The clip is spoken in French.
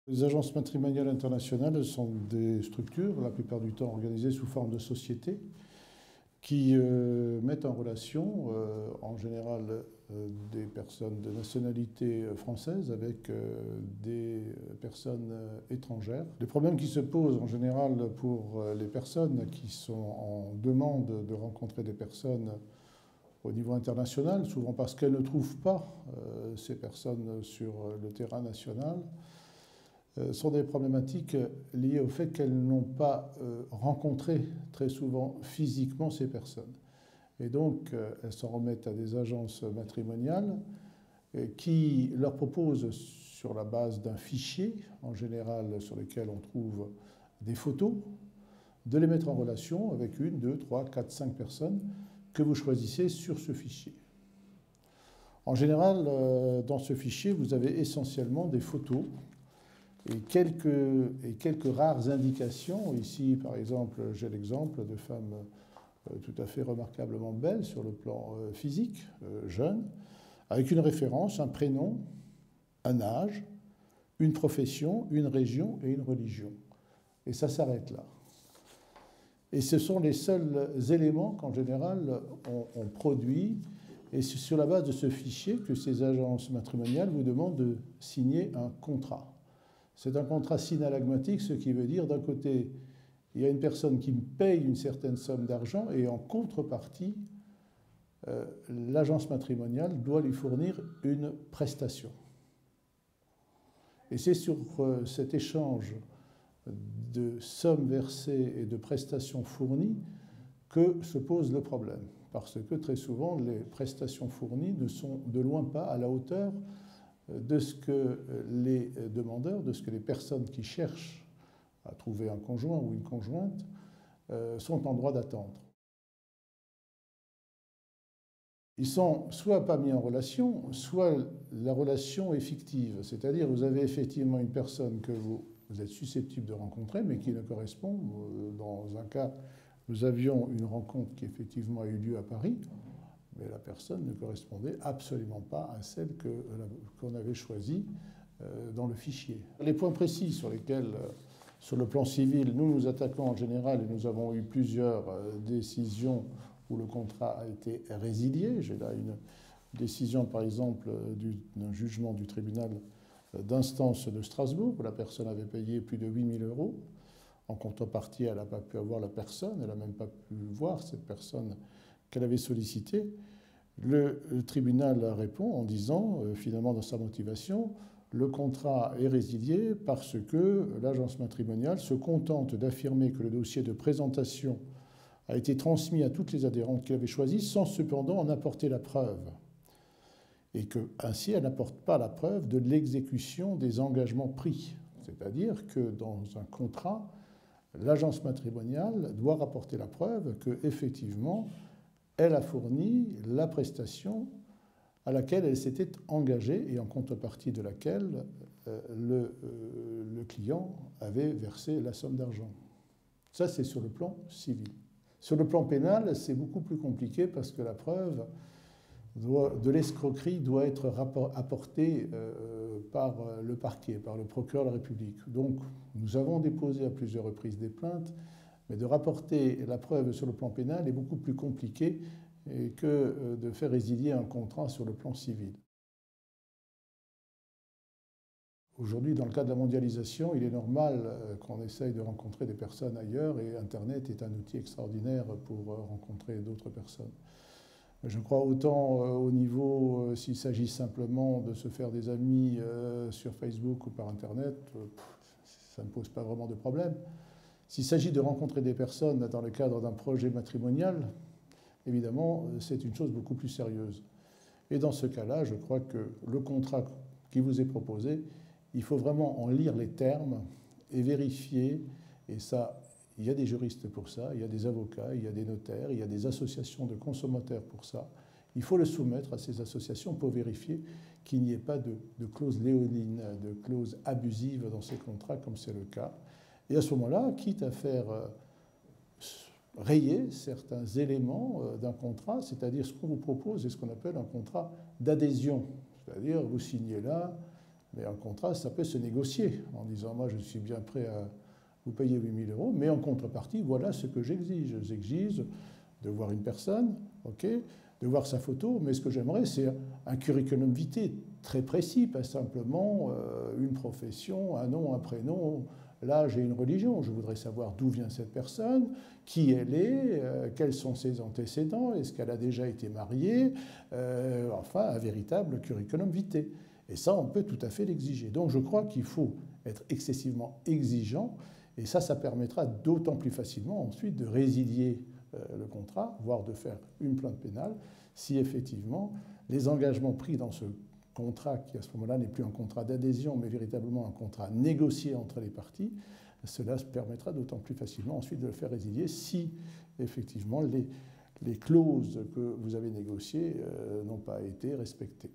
Les agences matrimoniales internationales sont des structures, la plupart du temps organisées sous forme de sociétés, qui mettent en relation, en général, des personnes de nationalité française avec des personnes étrangères. Les problèmes qui se posent en général pour les personnes qui sont en demande de rencontrer des personnes au niveau international, souvent parce qu'elles ne trouvent pas ces personnes sur le terrain national, sont des problématiques liées au fait qu'elles n'ont pas rencontré très souvent physiquement ces personnes. Et donc, elles s'en remettent à des agences matrimoniales qui leur proposent, sur la base d'un fichier, en général sur lequel on trouve des photos, de les mettre en relation avec une, deux, trois, quatre, cinq personnes que vous choisissez sur ce fichier. En général, dans ce fichier, vous avez essentiellement des photos et quelques rares indications. Ici, par exemple, j'ai l'exemple de femmes tout à fait remarquablement belles sur le plan physique, jeunes, avec une référence, un prénom, un âge, une profession, une région et une religion. Et ça s'arrête là. Et ce sont les seuls éléments qu'en général on produit. Et c'est sur la base de ce fichier que ces agences matrimoniales vous demandent de signer un contrat. C'est un contrat synalagmatique, ce qui veut dire d'un côté, il y a une personne qui me paye une certaine somme d'argent et en contrepartie, l'agence matrimoniale doit lui fournir une prestation. Et c'est sur cet échange de sommes versées et de prestations fournies que se pose le problème. Parce que très souvent, les prestations fournies ne sont de loin pas à la hauteur de ce que les demandeurs, de ce que les personnes qui cherchent à trouver un conjoint ou une conjointe sont en droit d'attendre. Ils sont soit pas mis en relation, soit la relation est fictive. C'est-à-dire vous avez effectivement une personne que vous êtes susceptible de rencontrer, mais qui ne correspond. Dans un cas, nous avions une rencontre qui effectivement a eu lieu à Paris, mais la personne ne correspondait absolument pas à celle qu'on avait choisie dans le fichier. Les points précis sur lesquels, sur le plan civil, nous nous attaquons en général, et nous avons eu plusieurs décisions où le contrat a été résilié. J'ai là une décision, par exemple, d'un jugement du tribunal d'instance de Strasbourg, où la personne avait payé plus de 8 000 €. En contrepartie, elle n'a pas pu avoir la personne, elle n'a même pas pu voir cette personne qu'elle avait sollicitée. Le tribunal répond en disant, finalement dans sa motivation, le contrat est résilié parce que l'agence matrimoniale se contente d'affirmer que le dossier de présentation a été transmis à toutes les adhérentes qu'elle avait choisies sans cependant en apporter la preuve. Et qu'ainsi, elle n'apporte pas la preuve de l'exécution des engagements pris. C'est-à-dire que dans un contrat, l'agence matrimoniale doit rapporter la preuve qu'effectivement, elle a fourni la prestation à laquelle elle s'était engagée et en contrepartie de laquelle le client avait versé la somme d'argent. Ça, c'est sur le plan civil. Sur le plan pénal, c'est beaucoup plus compliqué parce que la preuve de l'escroquerie doit être apportée par le parquet, par le procureur de la République. Donc, nous avons déposé à plusieurs reprises des plaintes, mais de rapporter la preuve sur le plan pénal est beaucoup plus compliqué que de faire résilier un contrat sur le plan civil. Aujourd'hui, dans le cas de la mondialisation, il est normal qu'on essaye de rencontrer des personnes ailleurs et Internet est un outil extraordinaire pour rencontrer d'autres personnes. Je crois autant au niveau, s'il s'agit simplement de se faire des amis sur Facebook ou par Internet, ça ne pose pas vraiment de problème. S'il s'agit de rencontrer des personnes dans le cadre d'un projet matrimonial, évidemment, c'est une chose beaucoup plus sérieuse. Et dans ce cas-là, je crois que le contrat qui vous est proposé, il faut vraiment en lire les termes et vérifier, et ça, il y a des juristes pour ça, il y a des avocats, il y a des notaires, il y a des associations de consommateurs pour ça. Il faut le soumettre à ces associations pour vérifier qu'il n'y ait pas de clauses léonines, de clauses abusives dans ces contrats, comme c'est le cas. Et à ce moment-là, quitte à faire rayer certains éléments d'un contrat, c'est-à-dire ce qu'on vous propose est ce qu'on appelle un contrat d'adhésion. C'est-à-dire, vous signez là, Mais un contrat, ça peut se négocier en disant, moi je suis bien prêt à vous payer 8 000 €, mais en contrepartie, voilà ce que j'exige. J'exige de voir une personne, ok, de voir sa photo, mais ce que j'aimerais, c'est un curriculum vitae très précis, pas simplement une profession, un nom, un prénom, l'âge et une religion. Je voudrais savoir d'où vient cette personne, qui elle est, quels sont ses antécédents, est-ce qu'elle a déjà été mariée, enfin un véritable curriculum vitae. Et ça, on peut tout à fait l'exiger. Donc je crois qu'il faut être excessivement exigeant, et ça permettra d'autant plus facilement ensuite de résilier le contrat, voire de faire une plainte pénale, si effectivement les engagements pris dans ce contrat, qui à ce moment-là n'est plus un contrat d'adhésion, mais véritablement un contrat négocié entre les parties, cela permettra d'autant plus facilement ensuite de le faire résilier si effectivement les clauses que vous avez négociées n'ont pas été respectées.